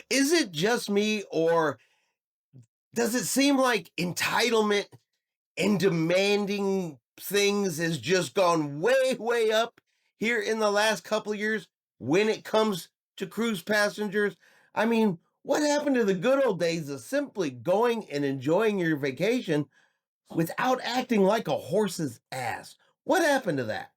Is it just me, or does it seem like entitlement and demanding things has just gone way, way up here in the last couple of years when it comes to cruise passengers? I mean, what happened to the good old days of simply going and enjoying your vacation without acting like a horse's ass? What happened to that?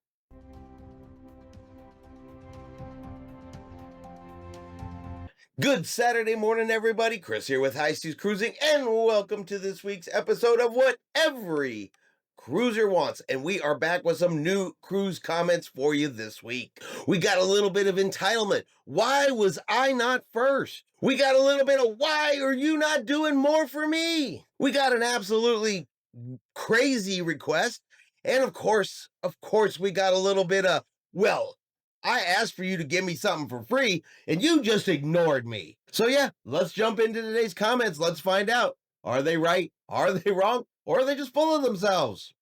Good Saturday morning, everybody. Chris here with High Seas Cruising, and welcome to this week's episode of What Every Cruiser Wants. And we are back with some new cruise comments for you this week. We got a little bit of entitlement. Why was I not first? We got a little bit of why are you not doing more for me? We got an absolutely crazy request. And of course, we got a little bit of, well, I asked for you to give me something for free, and you just ignored me. So yeah, let's jump into today's comments. Let's find out. Are they right? Are they wrong? Or are they just full of themselves?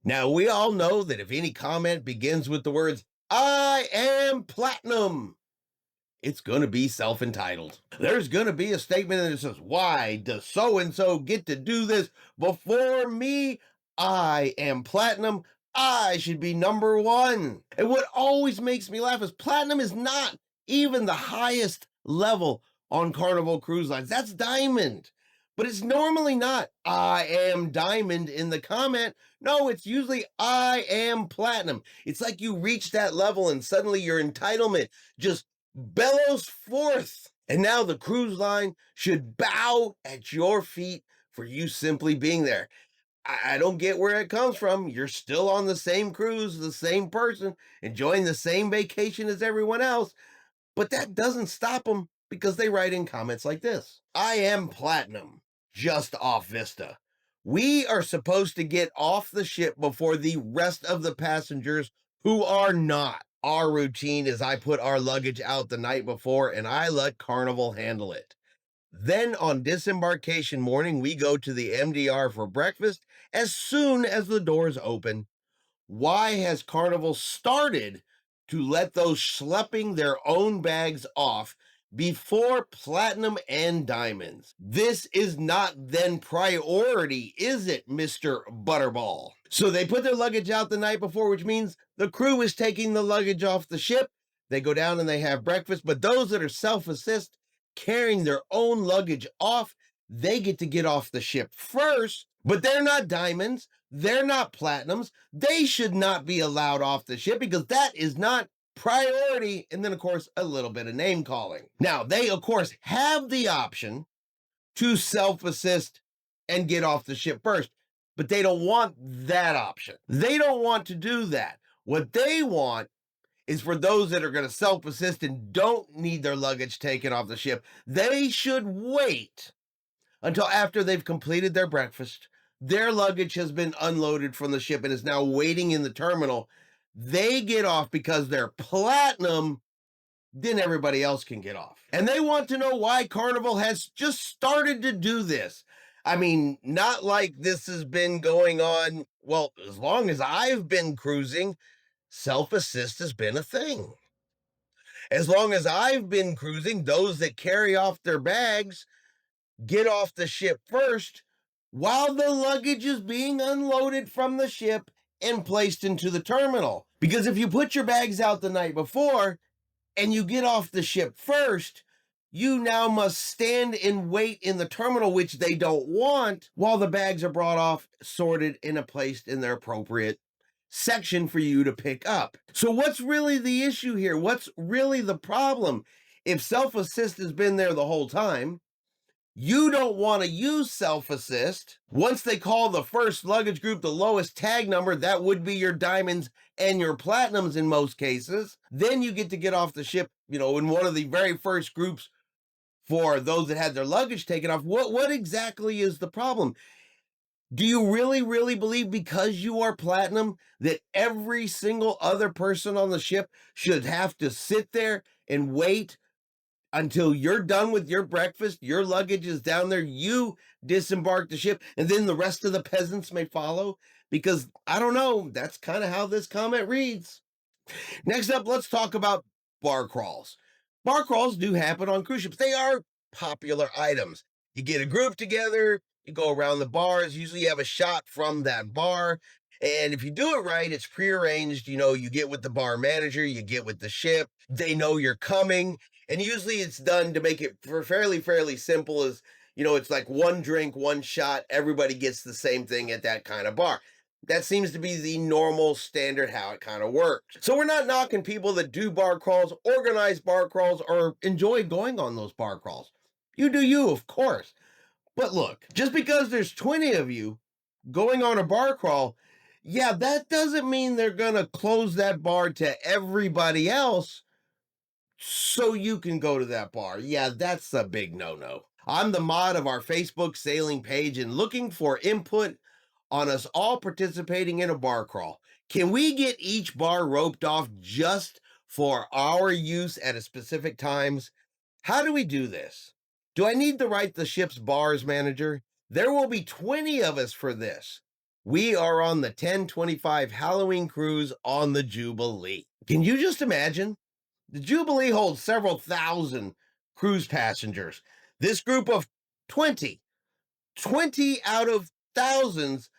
Now, we all know that if any comment begins with the words, I am platinum, it's going to be self-entitled. There's going to be a statement that says, why does so-and-so get to do this before me? I am platinum. I should be number one. And what always makes me laugh is platinum is not even the highest level on Carnival Cruise Lines. That's diamond. But it's normally not, I am diamond in the comment. No, it's usually, I am platinum. It's like you reach that level and suddenly your entitlement just bellows forth. And now the cruise line should bow at your feet for you simply being there. I don't get where it comes from. You're still on the same cruise, the same person, enjoying the same vacation as everyone else. But that doesn't stop them because they write in comments like this. I am platinum, just off Vista. We are supposed to get off the ship before the rest of the passengers who are not. Our routine is I put our luggage out the night before and I let Carnival handle it. Then on disembarkation morning, we go to the MDR for breakfast as soon as the doors open. Why has Carnival started to let those schlepping their own bags off before platinum and diamonds? This is not then priority, is it, Mr. Butterball? So they put their luggage out the night before, which means the crew is taking the luggage off the ship. They go down and they have breakfast, but those that are self-assist carrying their own luggage off, they get to get off the ship first, but they're not diamonds. They're not platinums. They should not be allowed off the ship because that is not priority. And then, of course, a little bit of name calling. Now, they, of course, have the option to self-assist and get off the ship first, but they don't want that option. They don't want to do that. What they want is for those that are going to self-assist and don't need their luggage taken off the ship, they should wait until after they've completed their breakfast, their luggage has been unloaded from the ship and is now waiting in the terminal. They get off because they're platinum, then everybody else can get off. And they want to know why Carnival has just started to do this. I mean, not like this has been going on, well, as long as I've been cruising, self-assist has been a thing. As long as I've been cruising, those that carry off their bags get off the ship first while the luggage is being unloaded from the ship and placed into the terminal. Because if you put your bags out the night before and you get off the ship first, you now must stand and wait in the terminal, which they don't want, while the bags are brought off, sorted, and placed in their appropriate section for you to pick up. So what's really the issue here? What's really the problem? If self-assist has been there the whole time, you don't want to use self-assist. Once they call the first luggage group the lowest tag number, that would be your diamonds and your platinums in most cases. Then you get to get off the ship, in one of the very first groups for those that had their luggage taken off. What exactly is the problem? Do you really, really believe because you are platinum that every single other person on the ship should have to sit there and wait until you're done with your breakfast, your luggage is down there, you disembark the ship, and then the rest of the peasants may follow? Because, I don't know, that's kind of how this comment reads. Next up, let's talk about bar crawls. Bar crawls do happen on cruise ships. They are popular items. You get a group together, you go around the bars, usually you have a shot from that bar. And if you do it right, it's prearranged. You get with the bar manager, you get with the ship, they know you're coming. And usually it's done to make it for fairly simple as, it's like one drink, one shot, everybody gets the same thing at that kind of bar. That seems to be the normal standard how it kind of works. So we're not knocking people that do bar crawls, organize bar crawls, or enjoy going on those bar crawls. You do you, of course. But look, just because there's 20 of you going on a bar crawl, yeah, that doesn't mean they're going to close that bar to everybody else so you can go to that bar. Yeah, that's a big no-no. I'm the mod of our Facebook sailing page and looking for input on us all participating in a bar crawl. Can we get each bar roped off just for our use at a specific times? How do we do this? Do I need to write the ship's bars manager? There will be 20 of us for this. We are on the 1025 Halloween cruise on the Jubilee. Can you just imagine? The Jubilee holds several thousand cruise passengers. This group of 20 out of thousands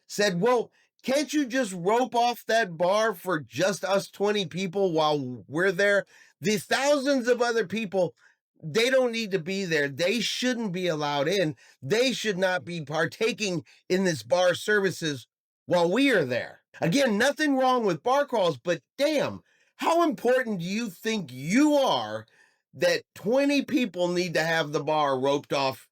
said, well, can't you just rope off that bar for just us 20 people while we're there? These thousands of other people, they don't need to be there. They shouldn't be allowed in. They should not be partaking in this bar services while we are there. Again, nothing wrong with bar crawls, but damn, how important do you think you are that 20 people need to have the bar roped off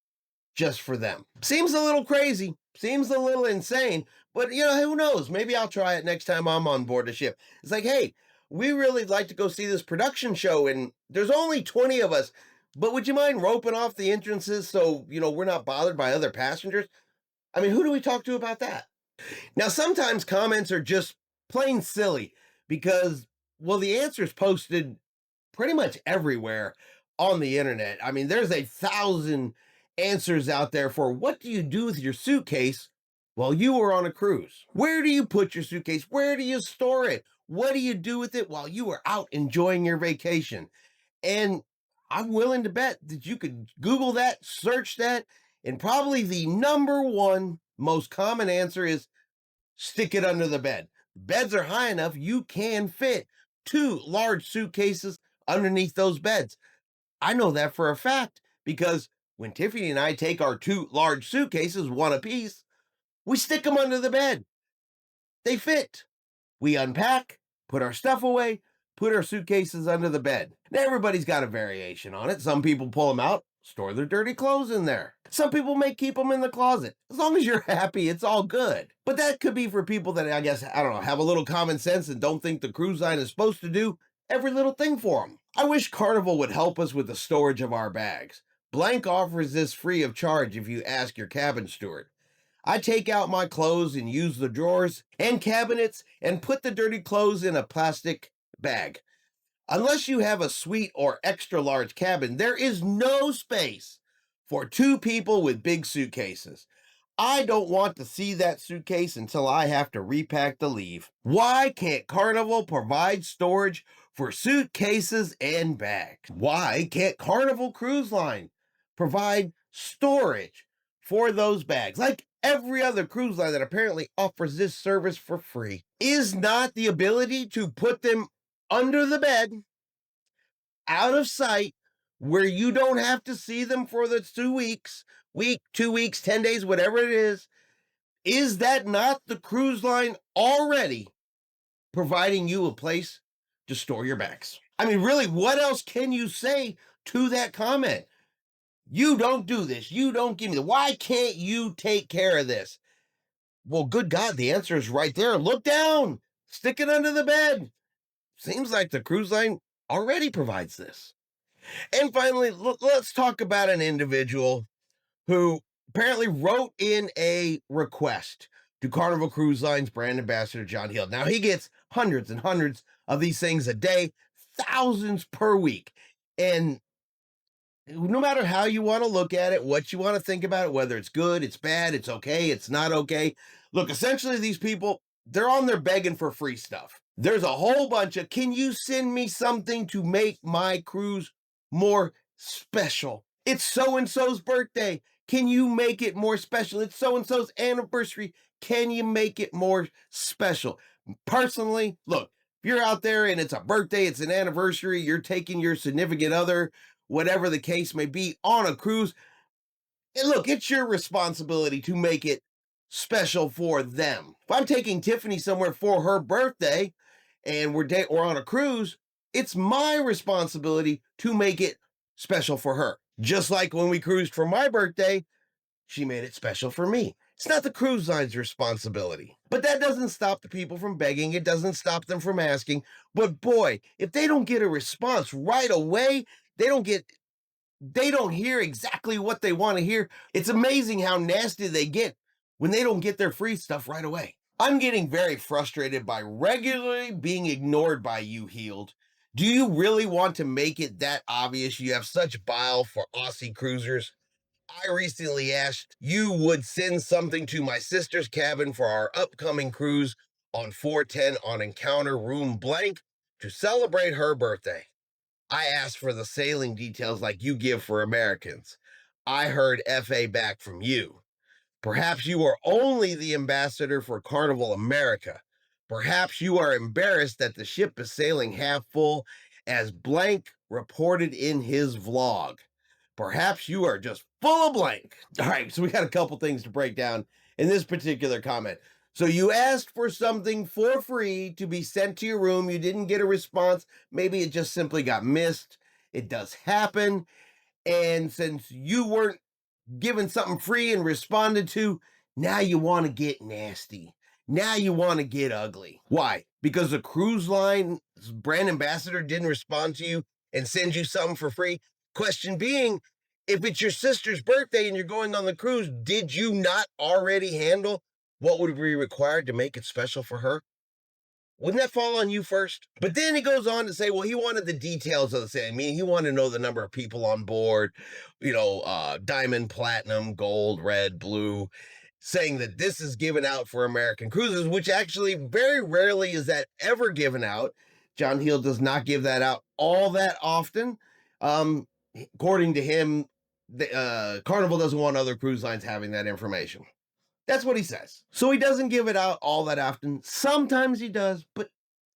just for them? Seems a little crazy, seems a little insane, but who knows? Maybe I'll try it next time I'm on board a ship. It's like, hey, we really like to go see this production show, and there's only 20 of us, but would you mind roping off the entrances so, we're not bothered by other passengers? I mean, who do we talk to about that? Now, sometimes comments are just plain silly because, well, the answer's posted pretty much everywhere on the internet. I mean, there's 1,000 answers out there for what do you do with your suitcase while you are on a cruise? Where do you put your suitcase? Where do you store it? What do you do with it while you are out enjoying your vacation? And I'm willing to bet that you could Google that, search that, and probably the number one most common answer is stick it under the bed. Beds are high enough, you can fit 2 large suitcases underneath those beds. I know that for a fact because when Tiffany and I take our 2 large suitcases, one apiece, we stick them under the bed. They fit. We unpack, put our stuff away, put our suitcases under the bed. Now, everybody's got a variation on it. Some people pull them out, store their dirty clothes in there. Some people may keep them in the closet. As long as you're happy, it's all good. But that could be for people that, I guess, I don't know, have a little common sense and don't think the cruise line is supposed to do every little thing for them. I wish Carnival would help us with the storage of our bags. Blank offers this free of charge if you ask your cabin steward. I take out my clothes and use the drawers and cabinets and put the dirty clothes in a plastic bag. Unless you have a suite or extra large cabin, there is no space for 2 people with big suitcases. I don't want to see that suitcase until I have to repack to leave. Why can't Carnival provide storage for suitcases and bags? Why can't Carnival Cruise Line provide storage for those bags like every other cruise line that apparently offers this service for free? Is not the ability to put them under the bed, out of sight, where you don't have to see them for the 2 weeks, 2 weeks, 10 days, whatever it is that not the cruise line already providing you a place to store your bags? I mean, really, what else can you say to that comment? You don't do this. You don't give me why can't you take care of this? Well, good God, the answer is right there. Look down, stick it under the bed. Seems like the cruise line already provides this. And finally, let's talk about an individual who apparently wrote in a request to Carnival Cruise Line's brand ambassador, John Hill. Now, he gets hundreds and hundreds of these things a day, thousands per week. And no matter how you want to look at it, what you want to think about it, whether it's good, it's bad, it's okay, it's not okay. Look, essentially, these people, they're on there begging for free stuff. There's a whole bunch of, can you send me something to make my cruise more special? It's so and so's birthday. Can you make it more special? It's so and so's anniversary. Can you make it more special? Personally, look, if you're out there and it's a birthday, it's an anniversary, you're taking your significant other, whatever the case may be, on a cruise, and look, it's your responsibility to make it special for them. If I'm taking Tiffany somewhere for her birthday and we're on a cruise, it's my responsibility to make it special for her. Just like when we cruised for my birthday, she made it special for me. It's not the cruise line's responsibility. But that doesn't stop the people from begging. It doesn't stop them from asking. But boy, if they don't get a response right away, they don't get they don't hear exactly what they want to hear. It's amazing how nasty they get when they don't get their free stuff right away. I'm getting very frustrated by regularly being ignored by you, Healed. Do you really want to make it that obvious you have such bile for Aussie cruisers? I recently asked you would send something to my sister's cabin for our upcoming cruise on 410 on Encounter Room Blank to celebrate her birthday. I asked for the sailing details like you give for Americans. I heard FA back from you. Perhaps you are only the ambassador for Carnival America. Perhaps you are embarrassed that the ship is sailing half full, as Blank reported in his vlog. Perhaps you are just full of blank. All right, so we got a couple things to break down in this particular comment. So you asked for something for free to be sent to your room. You didn't get a response. Maybe it just simply got missed. It does happen. And since you weren't given something free and responded to, now you want to get nasty. Now you want to get ugly. Why? Because the cruise line brand ambassador didn't respond to you and send you something for free? Question being, if it's your sister's birthday and you're going on the cruise, did you not already handle what would be required to make it special for her? Wouldn't that fall on you first? But then he goes on to say, well, he wanted the details of the sailing. I mean, he wanted to know the number of people on board, diamond, platinum, gold, red, blue, saying that this is given out for American cruises, which actually very rarely is that ever given out. John Heel does not give that out all that often. According to him, Carnival doesn't want other cruise lines having that information. That's what he says. So he doesn't give it out all that often. Sometimes he does, but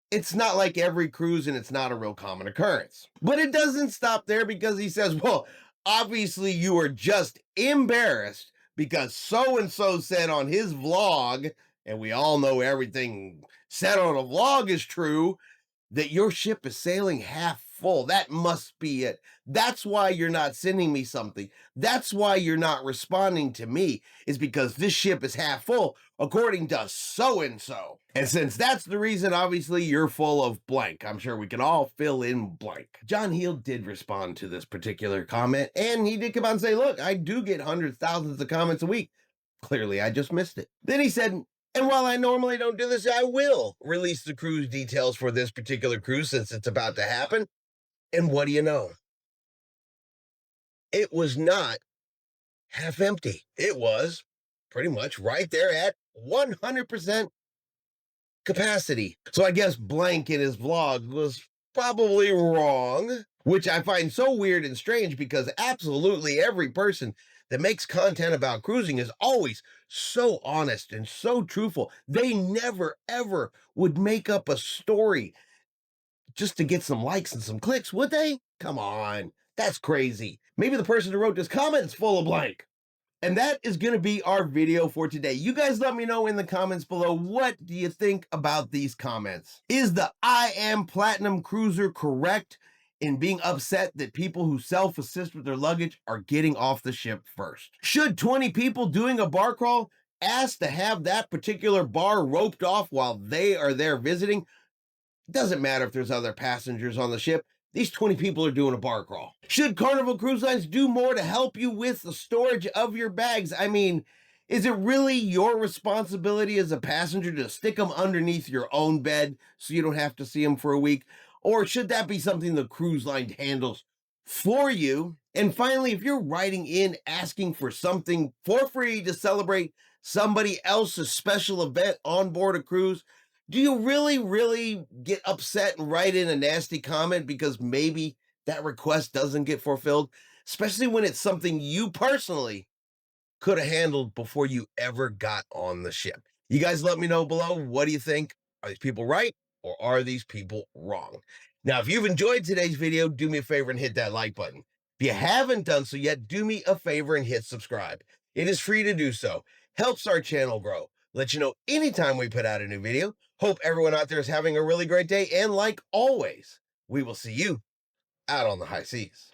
it's not like every cruise and it's not a real common occurrence. But it doesn't stop there because he says, well, obviously you are just embarrassed because so-and-so said on his vlog, and we all know everything said on a vlog is true, that your ship is sailing half full. That must be it. That's why you're not sending me something. That's why you're not responding to me, is because this ship is half full, according to so-and-so. And since that's the reason, obviously, you're full of blank. I'm sure we can all fill in blank. John Heel did respond to this particular comment, and he did come out and say, look, I do get hundreds, thousands of comments a week. Clearly, I just missed it. Then he said, and while I normally don't do this, I will release the cruise details for this particular cruise since it's about to happen. And what do you know? It was not half empty. It was pretty much right there at 100% capacity. So I guess Blank in his vlog was probably wrong, which I find so weird and strange because absolutely every person that makes content about cruising is always so honest and so truthful. They never, ever would make up a story just to get some likes and some clicks, would they? Come on, that's crazy. Maybe the person who wrote this comment is full of blank. And that is going to be our video for today. You guys let me know in the comments below, what do you think about these comments? Is the I Am Platinum Cruiser correct in being upset that people who self-assist with their luggage are getting off the ship first? Should 20 people doing a bar crawl ask to have that particular bar roped off while they are there visiting? It doesn't matter if there's other passengers on the ship. These 20 people are doing a bar crawl. Should Carnival Cruise Lines do more to help you with the storage of your bags? I mean, is it really your responsibility as a passenger to stick them underneath your own bed so you don't have to see them for a week? Or should that be something the cruise line handles for you? And finally, if you're writing in asking for something for free to celebrate somebody else's special event on board a cruise, do you really get upset and write in a nasty comment because maybe that request doesn't get fulfilled, especially when it's something you personally could have handled before you ever got on the ship. You guys let me know below. What do you think? Are these people right or are these people wrong? Now, if you've enjoyed today's video, do me a favor and hit that like button. If you haven't done so yet, do me a favor and hit subscribe. It is free to do so. Helps our channel grow. Let you know anytime we put out a new video. Hope everyone out there is having a really great day. And like always, we will see you out on the high seas.